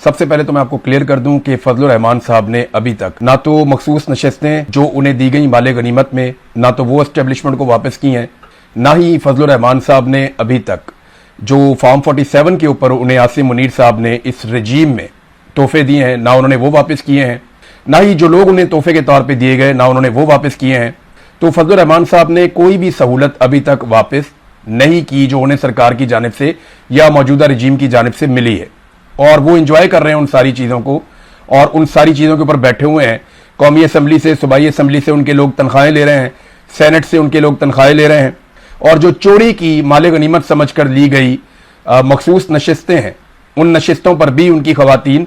سب سے پہلے تو میں آپ کو کلیئر کر دوں کہ فضل الرحمان صاحب نے ابھی تک نہ تو مخصوص نشستیں جو انہیں دی گئی مال غنیمت میں نہ تو وہ اسٹیبلشمنٹ کو واپس کی ہیں، نہ ہی فضل الرحمان صاحب نے ابھی تک جو فارم 47 کے اوپر انہیں عاصم منیر صاحب نے اس رجیم میں تحفے دیے ہیں، نہ انہوں نے وہ واپس کیے ہیں، نہ ہی جو لوگ انہیں تحفے کے طور پہ دیے گئے نہ انہوں نے وہ واپس کیے ہیں۔ تو فضل الرحمان صاحب نے کوئی بھی سہولت ابھی تک واپس نہیں کی جو انہیں سرکار کی جانب سے یا موجودہ رجیم کی جانب سے ملی ہے، اور وہ انجوائے کر رہے ہیں ان ساری چیزوں کو، اور ان ساری چیزوں کے اوپر بیٹھے ہوئے ہیں۔ قومی اسمبلی سے، صوبائی اسمبلی سے ان کے لوگ تنخواہیں لے رہے ہیں، سینٹ سے ان کے لوگ تنخواہیں لے رہے ہیں، اور جو چوری کی مال غنیمت سمجھ کر لی گئی مخصوص نشستیں ہیں، ان نشستوں پر بھی ان کی خواتین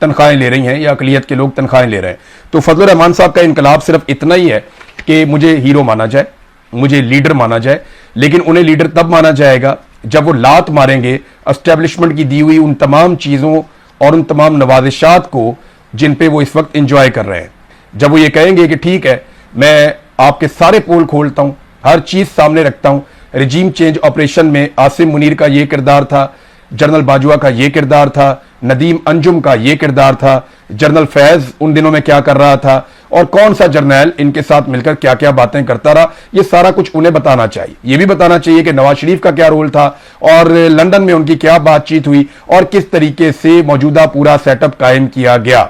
تنخواہیں لے رہی ہیں یا اقلیت کے لوگ تنخواہیں لے رہے ہیں۔ تو فضل الرحمان صاحب کا انقلاب صرف اتنا ہی ہے کہ مجھے ہیرو مانا جائے، مجھے لیڈر مانا جائے، لیکن انہیں لیڈر تب مانا جائے گا جب وہ لات ماریں گے اسٹیبلشمنٹ کی دی ہوئی ان تمام چیزوں اور ان تمام نوازشات کو جن پہ وہ اس وقت انجوائے کر رہے ہیں۔ جب وہ یہ کہیں گے کہ ٹھیک ہے، میں آپ کے سارے پول کھولتا ہوں، ہر چیز سامنے رکھتا ہوں، رجیم چینج آپریشن میں عاصم منیر کا یہ کردار تھا، جنرل باجوہ کا یہ کردار تھا، ندیم انجم کا یہ کردار تھا، جنرل فیض ان دنوں میں کیا کر رہا تھا، اور کون سا جرنیل ان کے ساتھ مل کر کیا کیا باتیں کرتا رہا، یہ سارا کچھ انہیں بتانا چاہیے۔ یہ بھی بتانا چاہیے کہ نواز شریف کا کیا رول تھا، اور لندن میں ان کی کیا بات چیت ہوئی، اور کس طریقے سے موجودہ پورا سیٹ اپ قائم کیا گیا۔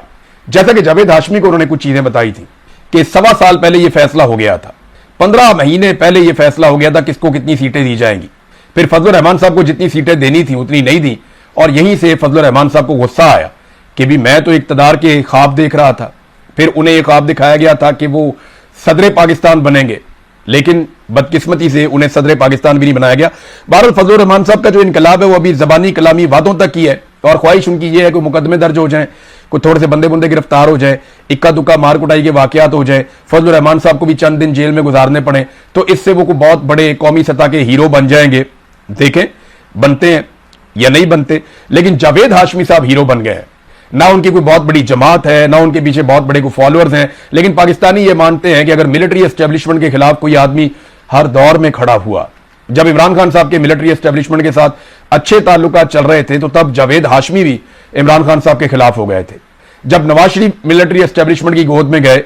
جیسا کہ جاوید ہاشمی کو انہوں نے کچھ چیزیں بتائی تھیں کہ 1.25 سال پہلے یہ فیصلہ ہو گیا تھا، 15 مہینے پہلے یہ فیصلہ ہو گیا تھا کس کو کتنی سیٹیں دی جائیں گی، پھر فضل الرحمان صاحب کو جتنی سیٹیں دینی تھیں اتنی نہیں دی، اور یہیں سے فضل الرحمان صاحب کو غصہ آیا کہ بھی میں تو اقتدار کے خواب دیکھ رہا تھا، پھر انہیں یہ خواب دکھایا گیا تھا کہ وہ صدر پاکستان بنیں گے، لیکن بدقسمتی سے انہیں صدر پاکستان بھی نہیں بنایا گیا۔ بہرحال فضل الرحمان صاحب کا جو انقلاب ہے وہ ابھی زبانی کلامی وعدوں تک کی ہے، اور خواہش ان کی یہ ہے کہ مقدمے درج ہو جائیں، کوئی تھوڑے سے بندے گرفتار ہو جائیں، اکا دکا مار کٹائی کے واقعات ہو جائیں، فضل الرحمان صاحب کو بھی چند دن جیل میں گزارنے پڑیں، تو اس سے وہ کوئی بہت بڑے قومی سطح کے ہیرو بن جائیں گے۔ دیکھیں بنتے ہیں یا نہیں بنتے، لیکن جاوید ہاشمی صاحب ہیرو بن گئے ہیں۔ نہ ان کی کوئی بہت بڑی جماعت ہے، نہ ان کے پیچھے بہت بڑے کوئی فالوورز ہیں، لیکن پاکستانی یہ مانتے ہیں کہ اگر ملٹری اسٹیبلشمنٹ کے خلاف کوئی آدمی ہر دور میں کھڑا ہوا، جب عمران خان صاحب کے ملٹری اسٹیبلشمنٹ کے ساتھ اچھے تعلقات چل رہے تھے تو تب جاوید ہاشمی بھی عمران خان صاحب کے خلاف ہو گئے تھے، جب نواز شریف ملٹری اسٹیبلشمنٹ کی گود میں گئے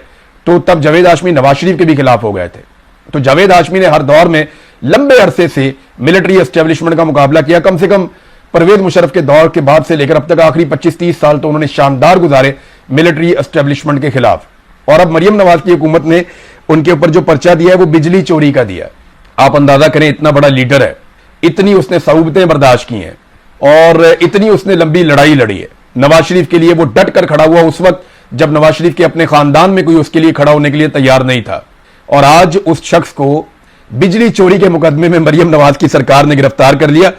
تو تب جاوید ہاشمی نواز شریف کے بھی خلاف ہو گئے تھے۔ تو جاوید ہاشمی نے ہر دور میں لمبے عرصے سے ملٹری اسٹیبلشمنٹ کا مقابلہ کیا، کم سے کم پرویز مشرف کے دور کے بعد سے لے کر اب تک آخری 25-30 سال تو انہوں نے شاندار گزارے ملٹری اسٹیبلشمنٹ کے خلاف۔ اور اب مریم نواز کی حکومت نے ان کے اوپر جو پرچہ دیا ہے وہ بجلی چوری کا دیا ہے۔ آپ اندازہ کریں اتنا بڑا لیڈر ہے، اتنی اس نے صعوبتیں برداشت کی ہیں، اور اتنی اس نے لمبی لڑائی لڑی ہے نواز شریف کے لیے۔ وہ ڈٹ کر کھڑا ہوا اس وقت جب نواز شریف کے اپنے خاندان میں کوئی اس کے لیے کھڑا ہونے کے لیے تیار نہیں تھا، اور آج اس شخص کو بجلی چوری کے مقدمے میں مریم نواز کی سرکار نے گرفتار کر لیا۔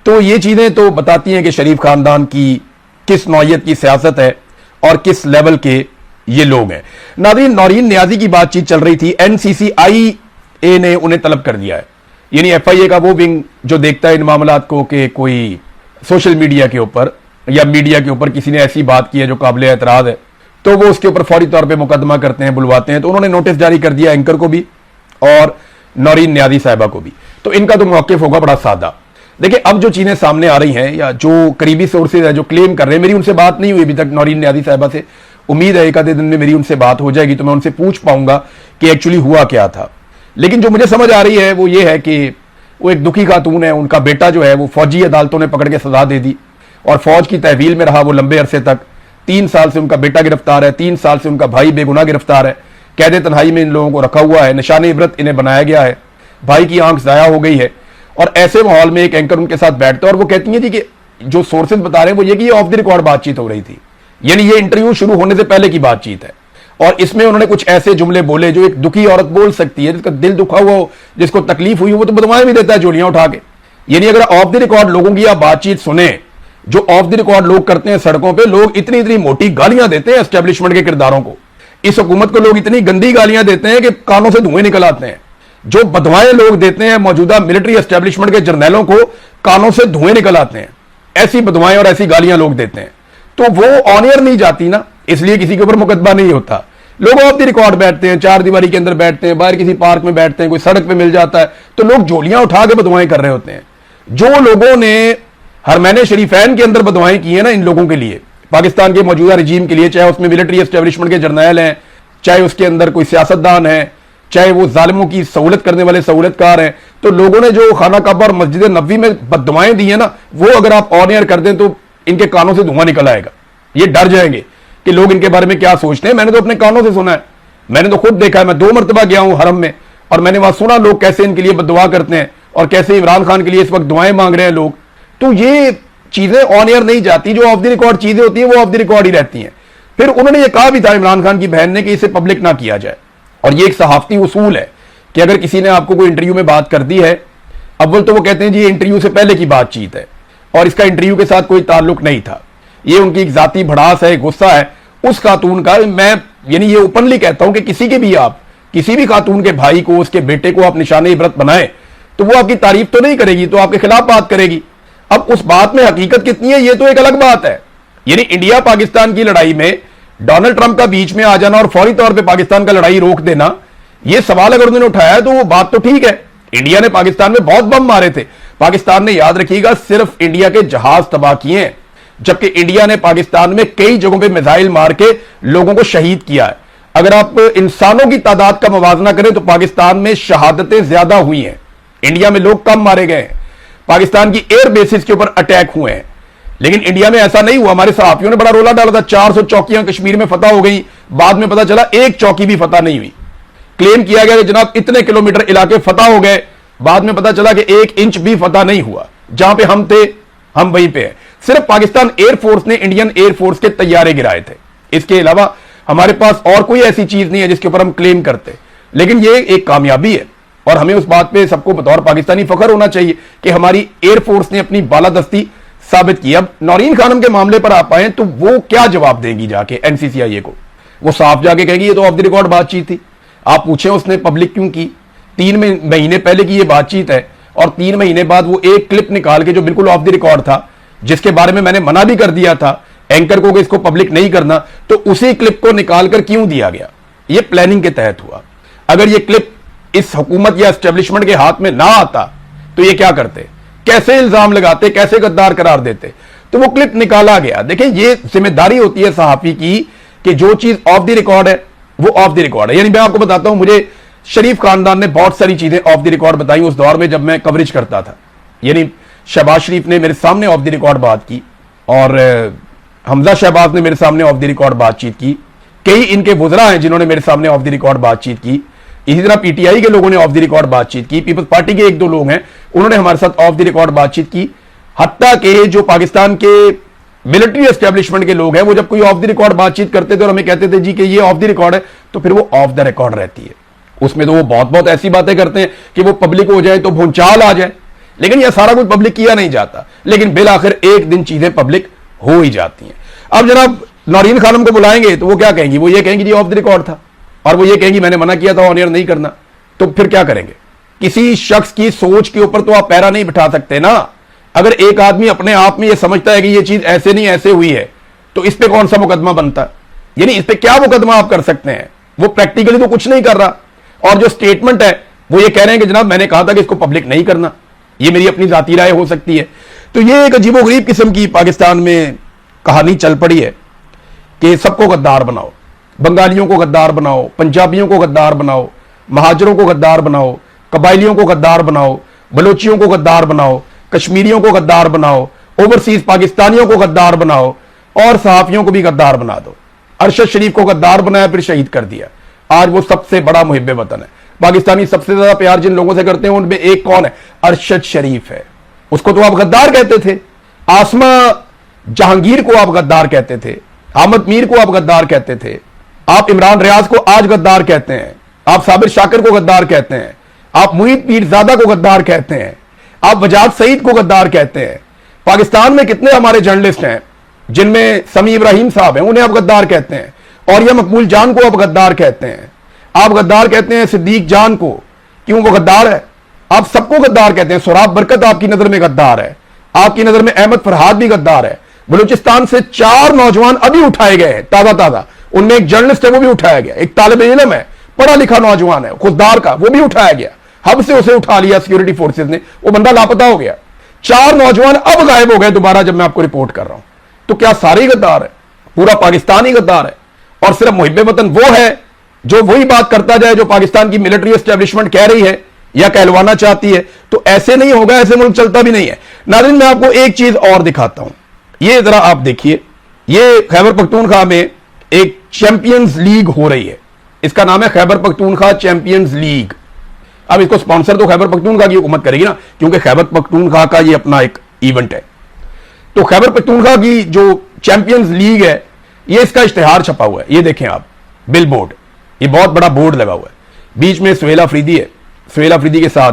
تو یہ چیزیں تو بتاتی ہیں کہ شریف خاندان کی کس نوعیت کی سیاست ہے اور کس لیول کے یہ لوگ ہیں۔ ناظرین، نورین نیازی کی بات چیت چل رہی تھی، NCCIA نے انہیں طلب کر دیا ہے، یعنی FIA کا وہ ونگ جو دیکھتا ہے ان معاملات کو کہ کوئی سوشل میڈیا کے اوپر یا میڈیا کے اوپر کسی نے ایسی بات کی ہے جو قابل اعتراض ہے تو وہ اس کے اوپر فوری طور پہ مقدمہ کرتے ہیں، بلواتے ہیں۔ تو انہوں نے نوٹس جاری کر دیا اینکر کو بھی اور نورین نیازی صاحبہ کو بھی۔ تو ان کا تو موقف ہوگا بڑا سادہ۔ دیکھیں اب جو چیزیں سامنے آ رہی ہیں یا جو قریبی سورسز ہیں جو کلیم کر رہے ہیں، میری ان سے بات نہیں ہوئی ابھی تک نورین نیازی صاحبہ سے، امید ہے ایک آدھے دن میں میری ان سے بات ہو جائے گی تو میں ان سے پوچھ پاؤں گا کہ ایکچولی ہوا کیا تھا۔ لیکن جو مجھے سمجھ آ رہی ہے وہ یہ ہے کہ وہ ایک دکھی خاتون ہے، ان کا بیٹا جو ہے وہ فوجی عدالتوں نے پکڑ کے سزا دے دی، اور فوج کی تحویل میں رہا وہ لمبے عرصے تک۔ 3 سال سے ان کا بیٹا گرفتار ہے، 3 سال سے ان کا بھائی بے گناہ گرفتار ہے، قید تنہائی میں ان لوگوں کو رکھا ہوا ہے، نشان عبرت انہیں بنایا گیا ہے، بھائی کی آنکھ ضائع ہو گئی ہے۔ اور ایسے ماحول میں ایک اینکر ان کے ساتھ بیٹھتا ہے اور وہ کہتی ہیں جی کہ جو سورسز بتا رہے ہیں وہ یہ کہ یہ آف دی ریکارڈ بات چیت ہو رہی تھی، یعنی یہ انٹرویو شروع ہونے سے پہلے کی بات چیت ہے، اور اس میں انہوں نے کچھ ایسے جملے بولے جو ایک دکھی عورت بول سکتی ہے، جس کا دل دکھا ہوا ہو، جس کو تکلیف ہوئی وہ تو بدوائیں بھی دیتا ہے جولیاں اٹھا کے۔ یعنی اگر آف دی ریکارڈ لوگوں کی آپ بات چیت سنیں جو آف دی ریکارڈ لوگ کرتے ہیں سڑکوں پہ، لوگ اتنی موٹی گالیاں دیتے ہیں اسٹیبلشمنٹ کے کرداروں کو، اس حکومت کو لوگ اتنی گندی گالیاں دیتے ہیں کہ کانوں سے دھوئیں نکل آتے ہیں، جو بدوائیں لوگ دیتے ہیں موجودہ ملٹری اسٹیبلشمنٹ کے جرنیلوں کو کانوں سے دھوئیں نکل آتے ہیں، ایسی بدوائیں اور ایسی گالیاں لوگ دیتے ہیں، تو وہ آن ایئر نہیں جاتی نا، اس لیے کسی کے اوپر مقدمہ نہیں ہوتا۔ لوگ آف دی ریکارڈ بیٹھتے ہیں، 4 دیواری کے اندر بیٹھتے ہیں، باہر کسی پارک میں بیٹھتے ہیں، کوئی سڑک پہ مل جاتا ہے تو لوگ جولیاں اٹھا کے بدوائیں کر رہے ہوتے ہیں۔ جو لوگوں نے حرمین شریفین کے اندر بدوائیں کی ہیں نا ان لوگوں کے لیے، पाकिस्तान के मौजूदा रजीम के लिए, चाहे उसमें मिलिट्री एस्टेब्लिशमेंट के जर्नैल हैं, चाहे उसके अंदर कोई सियासतदान है, चाहे वो जालिमों की सहूलत करने वाले सहूलतकार हैं, तो लोगों ने जो खाना काबा और मस्जिद नबवी में बददुआएं दी हैं ना, वो अगर आप ऑन एयर कर दें तो इनके कानों से धुआं निकल आएगा। ये डर जाएंगे कि लोग इनके बारे में क्या सोचते हैं। मैंने तो अपने कानों से सुना है, मैंने तो खुद देखा है। मैं 2 मरतबा गया हूं हरम में और मैंने वहां सुना लोग कैसे इनके लिए बददुआ करते हैं और कैसे इमरान खान के लिए इस वक्त दुआएं मांग रहे हैं लोग। तो ये चीजें ऑन एयर नहीं जाती, जो ऑफ द रिकॉर्ड चीजें होती हैं वो ऑफ द रिकॉर्ड ही रहती हैं। फिर उन्होंने ये कहा भी था इमरान खान की बहन ने कि इसे पब्लिक ना किया जाए, और ये एक सहाफती उसूल है कि अगर किसी ने आपको कोई इंटरव्यू में बात कर दी है, अव्वल तो वो कहते हैं जी ये इंटरव्यू से पहले की बातचीत है और इसका इंटरव्यू के साथ कोई ताल्लुक नहीं था, ये उनकी एक जाती भड़ास है, गुस्सा है उस खातून का। मैं यानी ये ओपनली कहता हूं कि किसी के भी आप किसी भी खातून के भाई को, उसके बेटे को आप निशाने इबरत बनाए तो वो आपकी तारीफ तो नहीं करेगी, तो आपके खिलाफ बात करेगी। अब उस बात में हकीकत कितनी है ये तो एक अलग बात है। यानी इंडिया पाकिस्तान की लड़ाई में डोनाल्ड ट्रंप का बीच में आ जाना और फौरी तौर पे पाकिस्तान का लड़ाई रोक देना, ये सवाल अगर उन्होंने उठाया तो वो बात तो ठीक है। इंडिया ने पाकिस्तान में बहुत बम मारे थे, पाकिस्तान ने याद रखिएगा सिर्फ इंडिया के जहाज तबाह किए हैं, जबकि इंडिया ने पाकिस्तान में कई जगहों पे मिसाइल मार के लोगों को शहीद किया है। अगर आप इंसानों की तादाद का मुवाजना करें तो पाकिस्तान में शहादतें ज्यादा हुई हैं, इंडिया में लोग कम मारे गए हैं। पाकिस्तान की एयर बेसिस के ऊपर अटैक हुए हैं, लेकिन इंडिया में ऐसा नहीं हुआ। हमारे सहाफियों ने बड़ा रोला डाला था 400 चौकियां कश्मीर में फतह हो गई, बाद में पता चला एक चौकी भी फतह नहीं हुई। क्लेम किया गया कि जनाब इतने किलोमीटर इलाके फतह हो गए, बाद में पता चला कि 1 इंच भी फतह नहीं हुआ। जहां पे हम थे हम वहीं पे हैं। सिर्फ पाकिस्तान एयरफोर्स ने इंडियन एयरफोर्स के तैयारे गिराए थे, इसके अलावा हमारे पास और कोई ऐसी चीज नहीं है जिसके ऊपर हम क्लेम करते। लेकिन ये एक कामयाबी है और हमें उस बात पे सबको बतौर पाकिस्तानी फख्र होना चाहिए कि हमारी एयरफोर्स ने अपनी बालादस्ती साबित की। अब नौरीन खानम के मामले पर आप आए तो वो क्या जवाब देगी जाके एनसीसीआईए को? वो साफ जाके कहेगी ये तो ऑफ द रिकॉर्ड बातचीत थी। आप पूछे उसने पब्लिक क्यों की? 3 महीने पहले की ये बातचीत है और 3 महीने बाद वो एक क्लिप निकाल के जो बिल्कुल ऑफ द रिकॉर्ड था, जिसके बारे में मैंने मना भी कर दिया था एंकर को कि इसको पब्लिक नहीं करना, तो उसी क्लिप को निकालकर क्यों दिया गया? ये प्लानिंग के तहत हुआ। अगर ये क्लिप इस हुकूमत या एस्टेब्लिशमेंट के हाथ में ना आता तो ये क्या करते, कैसे इल्जाम लगाते, कैसे गद्दार करार देते? तो वो क्लिप निकाला गया। देखें ये जिम्मेदारी होती है सहाफी की कि जो चीज ऑफ द रिकॉर्ड है वो ऑफ द रिकॉर्ड है। यानी मैं आपको बताता हूं, मुझे शरीफ खानदान ने बहुत सारी चीजें ऑफ द रिकॉर्ड बताई उस दौर में जब मैं कवरेज करता था। यानी शहबाज शरीफ ने मेरे सामने ऑफ द रिकॉर्ड बात की और हमजा शहबाज ने मेरे सामने ऑफ द रिकॉर्ड बातचीत की। कई इनके वुज़रा हैं जिन्होंने मेरे सामने ऑफ द रिकॉर्ड बातचीत की। इसी तरह पीटीआई के लोगों ने ऑफ द रिकॉर्ड बातचीत की। पीपल्स पार्टी के 1-2 लोग हैं, उन्होंने हमारे साथ ऑफ द रिकॉर्ड बातचीत की। हत्ता के जो पाकिस्तान के मिलिट्री एस्टेब्लिशमेंट के लोग हैं, वो जब कोई ऑफ द रिकॉर्ड बातचीत करते थे और हमें कहते थे जी कि ये ऑफ द रिकॉर्ड है, तो फिर वो ऑफ द रिकॉर्ड रहती है। उसमें तो वो बहुत ऐसी बातें करते हैं कि वो पब्लिक हो जाए तो भूचाल आ जाए, लेकिन यह सारा कुछ पब्लिक किया नहीं जाता। लेकिन बिलाखिर एक दिन चीजें पब्लिक हो ही जाती हैं। अब जनाब नौरीन खानम को बुलाएंगे तो वो क्या कहेंगी? वो ये कहेंगी जी ऑफ द रिकॉर्ड था, और वो ये कहेंगी मैंने मना किया था ऑन एयर नहीं करना। तो फिर क्या करेंगे? किसी शख्स की सोच के ऊपर तो आप पैरा नहीं बिठा सकते ना। अगर एक आदमी अपने आप में ये समझता है कि ये चीज ऐसे नहीं ऐसे हुई है, तो इस पे कौन सा मुकदमा बनता है? यानी इस पे क्या मुकदमा आप कर सकते हैं? वो प्रैक्टिकली तो कुछ नहीं कर रहा, और जो स्टेटमेंट है वो ये कह रहे हैं कि जनाब मैंने कहा था कि इसको पब्लिक नहीं करना, ये मेरी अपनी जाती राय हो सकती है। तो ये एक अजीबोगरीब किस्म की पाकिस्तान में कहानी चल पड़ी है कि सबको गद्दार बनाओ, बंगालियों को गद्दार बनाओ, पंजाबियों को गद्दार बनाओ, महाजरों को गद्दार बनाओ, कबाइलियों को गद्दार बनाओ, बलोचियों को गद्दार बनाओ, कश्मीरियों को गद्दार बनाओ, ओवरसीज पाकिस्तानियों को गद्दार बनाओ, और सहाफियों को भी गद्दार बना दो। अरशद शरीफ को गद्दार बनाया, फिर शहीद कर दिया। आज वो सबसे बड़ा मुहिब्बे वतन है। पाकिस्तानी सबसे ज्यादा प्यार जिन लोगों से करते हैं उनमें एक कौन है? अरशद शरीफ है। उसको तो आप गद्दार कहते थे, आसमा जहांगीर को आप गद्दार कहते थे, अहमद मीर को आप गद्दार कहते थे, आप इमरान रियाज को आज गद्दार कहते हैं, आप साबिर शाकिर को गद्दार कहते हैं, आप मुईद पीरजादा को गद्दार कहते हैं, आप वजाद सईद को गद्दार कहते हैं। पाकिस्तान में कितने हमारे जर्नलिस्ट हैं जिनमें समी इब्राहिम साहब हैं, उन्हें आप गद्दार कहते हैं, और यह मकबूल जान को आप गद्दार कहते हैं। आप गद्दार कहते हैं सिद्दीक जान को, क्यों? वो गद्दार है। आप सबको गद्दार कहते हैं। सुराब बरकत आपकी नजर में गद्दार है, आपकी नजर में अहमद फरहाद भी गद्दार है। बलूचिस्तान से 4 नौजवान अभी उठाए गए हैं ताजा, उनमें एक जर्नलिस्ट है वो भी उठाया गया, एक तालिब इल्म है, पढ़ा लिखा नौजवान है खुददार का, वो भी उठाया गया। हब से उसे उठा लिया सिक्योरिटी फोर्सेज ने, वो बंदा लापता हो गया। 4 नौजवान अब गायब हो गए दोबारा जब मैं आपको रिपोर्ट कर रहा हूं। तो क्या सारे गद्दार है? पूरा पाकिस्तान ही गद्दार है, और सिर्फ मुहिब्बे वतन वो है जो वही बात करता जाए जो पाकिस्तान की मिलिट्री एस्टेब्लिशमेंट कह रही है या कहलवाना चाहती है। तो ऐसे नहीं होगा, ऐसे मुल्क चलता भी नहीं है। नाज़रीन, मैं आपको एक चीज और दिखाता हूं, ये जरा आप देखिए, ये खैबर पख्तूनख्वा में एक चैंपियंस लीग हो रही है, इसका नाम है खैबर पख्तूनख्वा चैंपियंस लीग। अब इसको स्पॉन्सर तो खैबर पख्तूनख्वा की हुकूमत करेगी ना, क्योंकि खैबर पख्तूनख्वा का ये अपना एक इवेंट है। तो खैबर पख्तूनख्वा की जो चैंपियंस लीग है, ये इसका इश्तिहार छपा हुआ है, ये देखें आप, बिल बोर्ड, ये बहुत बड़ा बोर्ड लगा हुआ है। बीच में सुहेल अफरीदी है, सुहेल अफरीदी के साथ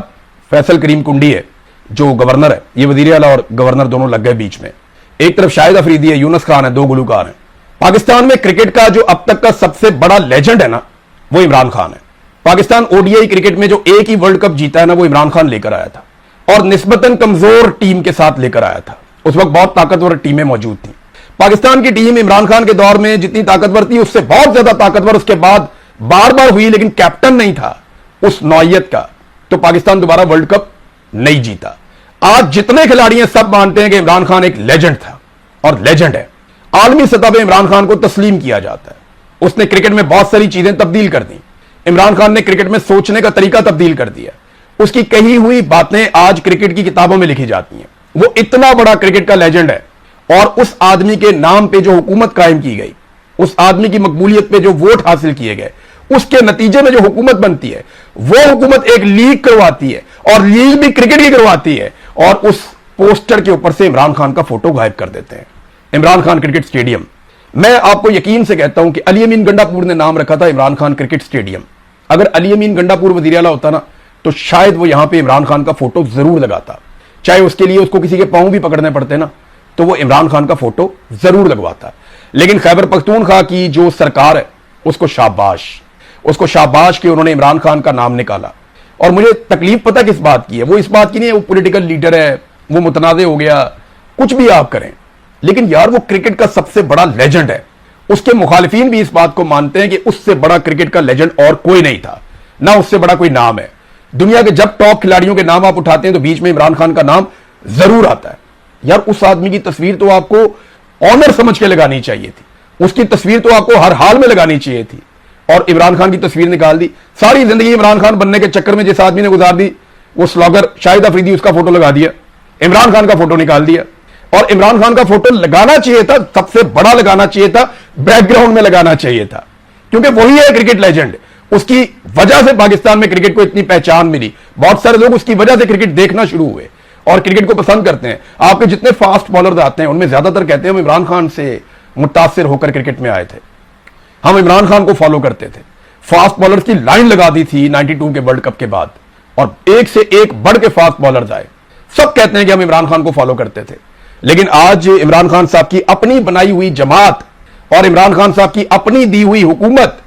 फैसल करीम कुंडी है जो गवर्नर है, ये वजीर आला और गवर्नर दोनों लग गए बीच में। एक तरफ शाहिद अफरीदी है, यूनुस खान है, दो गुलूकार हैं। पाकिस्तान में क्रिकेट का जो अब तक का सबसे बड़ा लेजेंड है ना, वो इमरान खान है। पाकिस्तान ओडीआई क्रिकेट में जो एक ही वर्ल्ड कप जीता है ना, वो इमरान खान लेकर आया था, और निस्बतन कमजोर टीम के साथ लेकर आया था। उस वक्त बहुत ताकतवर टीमें मौजूद थी। पाकिस्तान की टीम इमरान खान के दौर में जितनी ताकतवर थी, उससे बहुत ज्यादा ताकतवर उसके बाद बार बार हुई, लेकिन कैप्टन नहीं था उस नौयत का, तो पाकिस्तान दोबारा वर्ल्ड कप नहीं जीता। आज जितने खिलाड़ी हैं सब मानते हैं कि इमरान खान एक लेजेंड था, और लेजेंड है। आलमी सतह पर इमरान खान को तस्लीम किया जाता है। उसने क्रिकेट में बहुत सारी चीजें तब्दील कर दी। इमरान खान ने क्रिकेट में सोचने का तरीका तब्दील कर दिया। उसकी कही हुई बातें आज क्रिकेट की किताबों में लिखी जाती हैं। वो इतना बड़ा क्रिकेट का लेजेंड है, और उस आदमी के नाम पे जो हुकूमत कायम की गई, उस आदमी की मकबूलियत पे जो वोट हासिल किए गए, उसके नतीजे में जो हुकूमत बनती है, वो हुकूमत एक लीग करवाती है, और लीग भी क्रिकेट की करवाती है, और उस पोस्टर के ऊपर से इमरान खान का फोटो गायब कर देते हैं। इमरान खान क्रिकेट स्टेडियम, मैं आपको यकीन से कहता हूं कि अली अमीन गंडापुर ने नाम रखा था इमरान खान क्रिकेट स्टेडियम। अगर अली अमीन गंडापुर वजीर आला होता ना, तो शायद वो यहां पे इमरान खान का फोटो जरूर लगाता, चाहे उसके लिए उसको किसी के पांव भी पकड़ने पड़ते ना, तो वो इमरान खान का फोटो जरूर लगवाता। लेकिन खैबर पख्तूनख्वा की जो सरकार है, उसको शाबाश, उसको शाबाश कि उन्होंने इमरान खान का नाम निकाला। और मुझे तकलीफ पता किस बात की है, वो इस बात की नहीं है वो पॉलिटिकल लीडर है, वो मुतनाज़े हो गया, कुछ भी आप करें, लेकिन यार वो क्रिकेट का सबसे बड़ा लेजेंड है। उसके मुखालिफिन भी इस बात को मानते हैं कि उससे बड़ा क्रिकेट का लेजेंड और कोई नहीं था, ना उससे बड़ा कोई नाम है। दुनिया के जब टॉप खिलाड़ियों के नाम आप उठाते हैं तो बीच में इमरान खान का नाम जरूर आता है। यार उस आदमी की तस्वीर तो आपको ऑनर समझ के लगानी चाहिए थी, उसकी तस्वीर तो आपको हर हाल में लगानी चाहिए थी, और इमरान खान की तस्वीर निकाल दी। सारी जिंदगी इमरान खान बनने के चक्कर में जिस आदमी ने गुजार दी, वो स्लॉगर शाहिद अफरीदी, उसका फोटो लगा दिया, इमरान खान का फोटो निकाल दिया। और इमरान खान का फोटो लगाना चाहिए था, सबसे बड़ा लगाना चाहिए था, बैकग्राउंड में लगाना चाहिए था, क्योंकि वही है क्रिकेट लेजेंड। उसकी वजह से पाकिस्तान में क्रिकेट को इतनी पहचान मिली। बहुत सारे लोग उसकी वजह से क्रिकेट देखना शुरू हुए और क्रिकेट को पसंद करते हैं। आपके जितने फास्ट बॉलर आते हैं उनमें ज्यादातर कहते हैं हम इमरान खान से मुतासिर होकर क्रिकेट में आए थे, हम इमरान खान को फॉलो करते थे। फास्ट बॉलर्स की लाइन लगा दी थी 92 के वर्ल्ड कप के बाद, और एक से एक बढ़ के फास्ट बॉलर्स आए। सब कहते हैं कि हम इमरान खान को फॉलो करते थे, लेकिन आज इमरान खान साहब की अपनी बनाई हुई जमात और इमरान खान साहब की अपनी दी हुई हुकूमत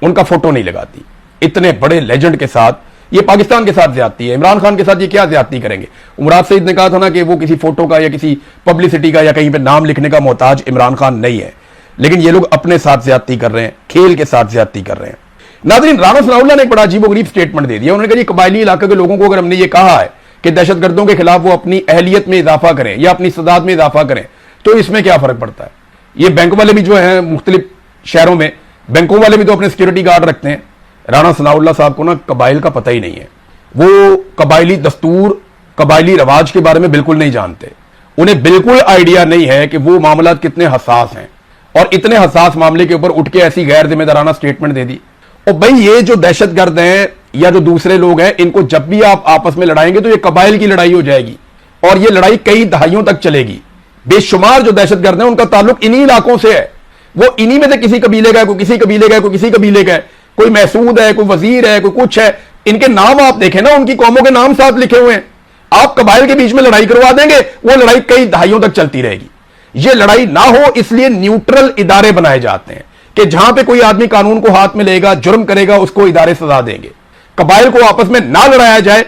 उनका फोटो नहीं लगाती। इतने बड़े लेजेंड के साथ ये पाकिस्तान के साथ ज्यादती है, इमरान खान के साथ ये क्या ज्यादती करेंगे। उमराद सईद ने कहा था ना कि वो किसी फोटो का या किसी पब्लिसिटी का या कहीं पे नाम लिखने का मोहताज इमरान खान नहीं है, लेकिन ये लोग अपने साथ ज्यादती कर रहे हैं, खेल के साथ ज्यादती कर रहे हैं। नाज़रीन, राना सनाउल्लाह ने एक बड़ा अजीबोगरीब स्टेटमेंट दे दिया। उन्होंने कहा कि कबायली इलाके के लोगों को अगर हमने ये कहा है कि दहशतगर्दों के खिलाफ वो अपनी अहलियत में इजाफा करें या अपनी सदाद में इजाफा करें, तो इसमें क्या फर्क पड़ता है। ये बैंक वाले भी जो हैं मुख्तलिफ शहरों में, बैंकों वाले भी तो अपने सिक्योरिटी गार्ड रखते हैं। राना सनाउल्लाह साहब को ना कबाइल का पता ही नहीं है, वो कबायली दस्तूर, कबायली रवाज के बारे में बिल्कुल नहीं जानते। उन्हें बिल्कुल आइडिया नहीं है कि वो मामला कितने हसास हैं, और इतने हसास मामले के ऊपर उठ के ऐसी गैर जिम्मेदाराना स्टेटमेंट दे दी। और भाई ये जो दहशतगर्द हैं या जो दूसरे लोग हैं, इनको जब भी आप आपस में लड़ाएंगे तो ये कबाइल की लड़ाई हो जाएगी, और ये लड़ाई कई दहाइयों तक चलेगी। बेशुमार जो दहशतगर्द हैं उनका ताल्लुक इन्हीं इलाकों से है, वो इन्हीं में से किसी कबीले का है, कोई किसी कबीले का है, कोई किसी कबीले का है, कोई महसूद है, कोई वजीर है, कोई कुछ है। इनके नाम आप देखें ना, उनकी कौमों के नाम साथ लिखे हुए हैं। आप कबाइल के बीच में लड़ाई करवा देंगे, वो लड़ाई कई दहाइयों तक चलती रहेगी। ये लड़ाई ना हो इसलिए न्यूट्रल इदारे बनाए जाते हैं कि जहां पे कोई आदमी कानून को हाथ में लेगा, जुर्म करेगा, उसको इदारे सजा देंगे। कबाइल को आपस में ना लड़ाया जाए,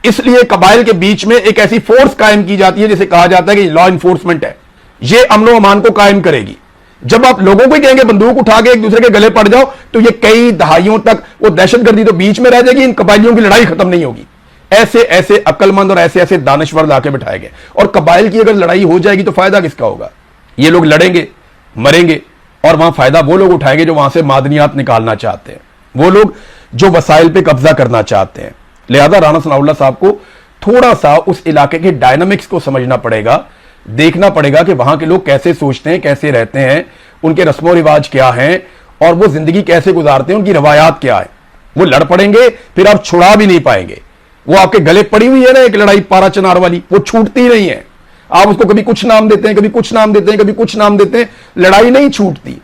इसलिए कबाइल के बीच में एक ऐसी फोर्स कायम की जाती है जिसे कहा जाता है कि लॉ इन्फोर्समेंट है, ये अमन अमान को कायम करेगी। जब आप लोगों को ही कहेंगे बंदूक उठा के एक दूसरे के गले पड़ जाओ, तो ये कई दहाइयों तक वो दहशतगर्दी तो बीच में रह जाएगी, इन कबाइलियों की लड़ाई खत्म नहीं होगी। ऐसे ऐसे अक्लमंद और ऐसे ऐसे दानश्वर लाके बिठाए गए। और कबाइल की अगर लड़ाई हो जाएगी तो फायदा किसका होगा। ये लोग लड़ेंगे, मरेंगे, اور वहां फायदा वो लोग उठाएंगे जो वहां से मादनियात निकालना चाहते हैं, वो लोग जो वसाइल पे कब्जा करना चाहते हैं। लिहाजा राणा सनाउल्लाह साहब को थोड़ा सा उस इलाके के डायनामिक्स को समझना पड़ेगा, देखना पड़ेगा कि वहां के लोग कैसे सोचते हैं, कैसे रहते हैं, उनके रस्मों रिवाज क्या हैं और वो जिंदगी कैसे गुजारते हैं, उनकी रवायात क्या है। वो लड़ पड़ेंगे फिर आप छुड़ा भी नहीं पाएंगे। वो आपके गले पड़ी हुई है ना एक लड़ाई पारा चनार वाली, वो छूटती ही नहीं है। आप उसको कभी कुछ नाम देते हैं, कभी कुछ नाम देते हैं, कभी कुछ नाम देते हैं, लड़ाई नहीं छूटती।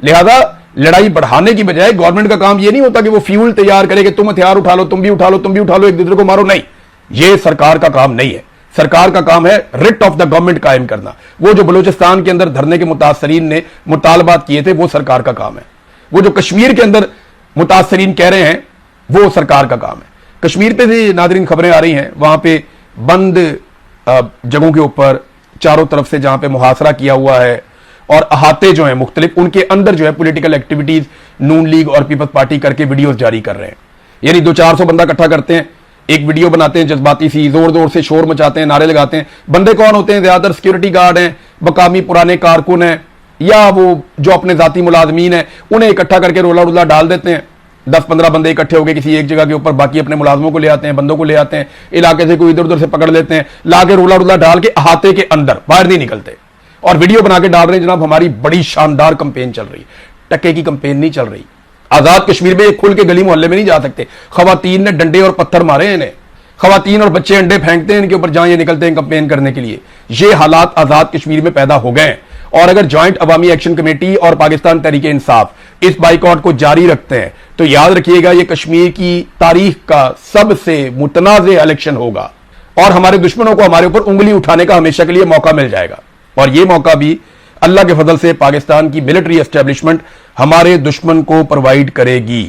लिहाजा लड़ाई बढ़ाने की बजाय गवर्नमेंट का काम यह नहीं होता कि वो फ्यूल तैयार करे कि तुम हथियार उठा लो, तुम भी उठा लो, तुम भी उठा लो, एक दूसरे को मारो। नहीं, ये सरकार का काम नहीं है। सरकार का काम है रिट ऑफ द गवर्नमेंट कायम करना। वो जो बलूचिस्तान के अंदर धरने के मुतासरीन ने मुतालबात किए थे, वो सरकार का काम है। वो जो कश्मीर के अंदर मुतासरीन कह रहे हैं, वो सरकार का काम है। कश्मीर पे भी नादरीन खबरें आ रही हैं, वहां पे बंद जगहों के ऊपर चारों तरफ से जहां पे मुहासरा किया हुआ है और अहाते जो हैं मुख्तलिफ, उनके अंदर जो है पॉलिटिकल एक्टिविटीज नून लीग और पीपल्स पार्टी करके वीडियोस जारी कर रहे हैं। यानी 200-400 बंदा इकट्ठा करते हैं, एक वीडियो बनाते हैं जज्बाती सी, जोर जोर से शोर मचाते हैं, नारे लगाते हैं। बंदे कौन होते हैं? ज्यादातर सिक्योरिटी गार्ड हैं, मकामी पुराने कारकुन हैं, या वो जो अपने जाती मुलाजमीन हैं, उन्हें इकट्ठा करके रोला रुला डाल देते हैं। 10-15 बंदे इकट्ठे हो गए किसी एक जगह के ऊपर, बाकी अपने मुलाजमों को ले आते हैं, बंदों को ले आते हैं, इलाके से कोई इधर उधर से पकड़ लेते हैं, लाके रोला रुला डाल के अहाते के अंदर बाहर नहीं निकलते और वीडियो बना के डाल रहे हैं जनाब हमारी बड़ी शानदार कंपेन चल रही। टक्के की कंपेन नहीं चल रही। आजाद कश्मीर में खुल के गली मोहल्ले में नहीं जा सकते। खवातीन ने डंडे और पत्थर मारे हैं इन्हें, खवातीन और बच्चे अंडे फेंकते हैं इनके ऊपर जहां ये निकलते हैं कंपेन करने के लिए। ये हालात आजाद कश्मीर में पैदा हो गए हैं और अगर जॉइंट अवामी एक्शन कमेटी और पाकिस्तान तहरीक इंसाफ इस बाइकआउट को जारी रखते हैं तो याद रखिएगा ये कश्मीर की तारीख का सबसे मुतनाज़ इलेक्शन होगा और हमारे दुश्मनों को हमारे ऊपर उंगली उठाने का हमेशा के लिए मौका मिल जाएगा। और ये मौका भी अल्लाह के फजल से पाकिस्तान की मिलिट्री एस्टेब्लिशमेंट हमारे दुश्मन को प्रोवाइड करेगी।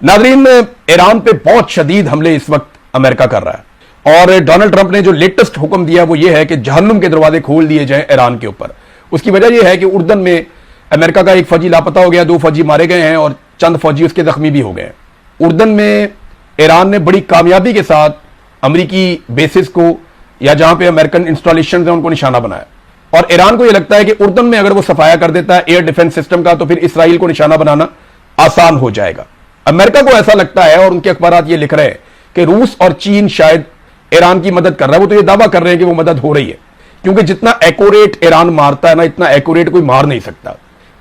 नाजरीन, ईरान पे बहुत शदीद हमले इस वक्त अमेरिका कर रहा है और डोनाल्ड ट्रंप ने जो लेटेस्ट हुक्म दिया वो ये है कि जहन्नुम के दरवाजे खोल दिए जाएं ईरान के ऊपर। उसकी वजह यह है कि उर्दन में अमेरिका का एक फौजी लापता हो गया, 2 फौजी मारे गए हैं और चंद फौजी उसके जख्मी भी हो गए। उर्दन में ईरान ने बड़ी कामयाबी के साथ अमेरिकी बेसिस को या जहां पे अमेरिकन इंस्टॉलेशन है उनको निशाना बनाया और ईरान को यह लगता है कि उर्दन में अगर वो सफाया कर देता है एयर डिफेंस सिस्टम का तो फिर इसराइल को निशाना बनाना आसान हो जाएगा। अमेरिका को ऐसा लगता है और उनके अखबारात ये लिख रहे हैं कि रूस और चीन शायद ईरान की मदद कर रहा है। वो तो ये दावा कर रहे हैं कि वो मदद हो रही है क्योंकि जितना एक्यूरेट ईरान मारता है ना, इतना एक्यूरेट कोई मार नहीं सकता।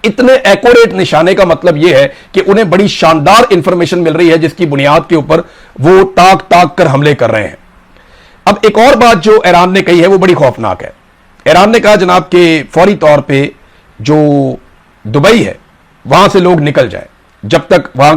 इतने एक्यूरेट निशाने का मतलब यह है कि उन्हें बड़ी शानदार इंफॉर्मेशन मिल रही है जिसकी बुनियाद के ऊपर वो ताक ताक कर हमले कर रहे हैं। अब एक और बात जो ईरान ने कही है वो बड़ी खौफनाक है। ईरान ने कहा जनाब के फौरी तौर पे जो दुबई है वहां से लोग निकल जाए जब तक वहां के